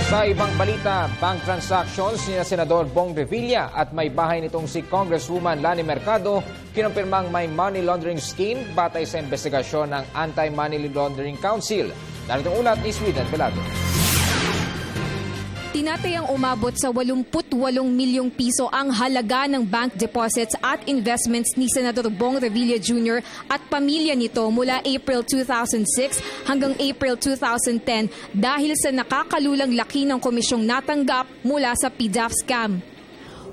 Sa ibang balita, bank transactions ni Senador Bong Revilla at may bahay nitong si Congresswoman Lani Mercado kinumpirmang may money laundering scheme batay sa investigasyon ng Anti-Money Laundering Council. Narito ang ulat ni Sweden Velado. Tinatayang umabot sa 88 milyong piso ang halaga ng bank deposits at investments ni Senador Bong Revilla Jr. at pamilya nito mula April 2006 hanggang April 2010 dahil sa nakakalulang laki ng komisyong natanggap mula sa PDAF scam.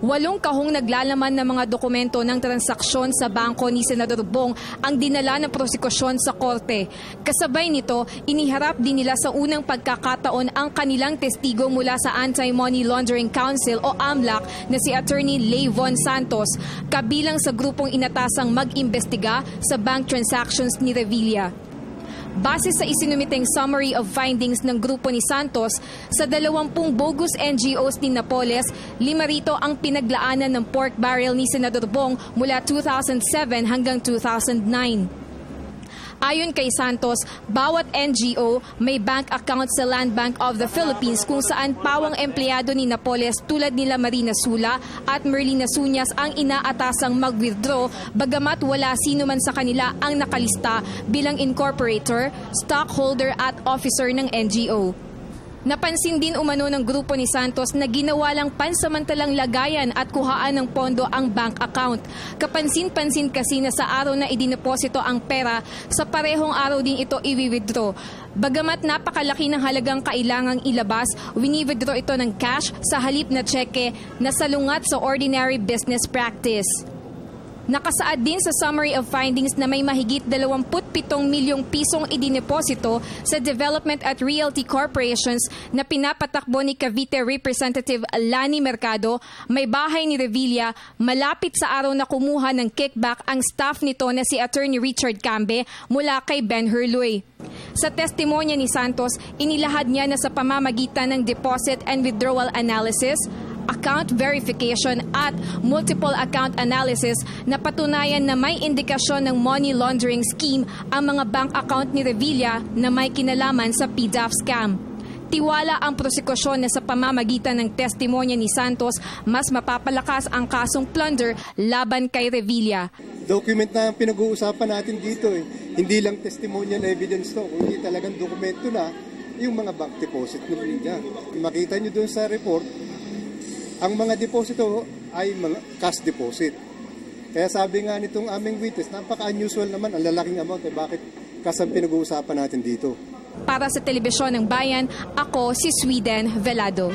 8 kahong naglalaman ng mga dokumento ng transaksyon sa bangko ni Senador Bong ang dinala ng prosekusyon sa korte. Kasabay nito, iniharap din nila sa unang pagkakataon ang kanilang testigo mula sa Anti-Money Laundering Council o AMLAC na si Attorney Leyvon Santos, kabilang sa grupong inatasang mag-imbestiga sa bank transactions ni Revilla. Base sa isinumiteng summary of findings ng grupo ni Santos, sa 20 bogus NGOs ni Napoles, 5 rito ang pinaglaanan ng pork barrel ni Senador Bong mula 2007 hanggang 2009. Ayon kay Santos, bawat NGO may bank account sa Land Bank of the Philippines kung saan pawang empleyado ni Napoles tulad nila Marina Sula at Merlina Suñas ang inaatasang mag-withdraw bagamat wala sino man sa kanila ang nakalista bilang incorporator, stockholder at officer ng NGO. Napansin din umano ng grupo ni Santos na ginawa lang pansamantalang lagayan at kuhaan ng pondo ang bank account. Kapansin-pansin kasi na sa araw na idineposito ang pera, sa parehong araw din ito i-withdraw. Bagamat napakalaki ng halagang kailangang ilabas, wini-withdraw ito ng cash sa halip na tseke na salungat sa ordinary business practice. Nakasaad din sa summary of findings na may mahigit 27 milyong pisong idineposito sa Development at Realty Corporations na pinapatakbo ni Cavite Representative Lani Mercado. May bahay ni Revilla, malapit sa araw na kumuha ng kickback ang staff nito na si Attorney Richard Cambe mula kay Ben Hurluy. Sa testimonya ni Santos, inilahad niya na sa pamamagitan ng deposit and withdrawal analysis, account verification at multiple account analysis na patunayan na may indikasyon ng money laundering scheme ang mga bank account ni Revilla na may kinalaman sa PDAF scam. Tiwala ang prosekusyon na sa pamamagitan ng testimonya ni Santos, mas mapapalakas ang kasong plunder laban kay Revilla. Document na ang pinag-uusapan natin dito Hindi lang testimonial evidence to, kundi talagang dokumento na yung mga bank deposit ni Revilla. Makita nyo doon sa report, ang mga deposito ay mga cash deposit. Kaya sabi nga nitong aming witness, napaka-unusual naman ang lalaking amount. Bakit cash ang pinag-uusapan natin dito? Para sa Telebisyon ng Bayan, ako si Sweden Velado.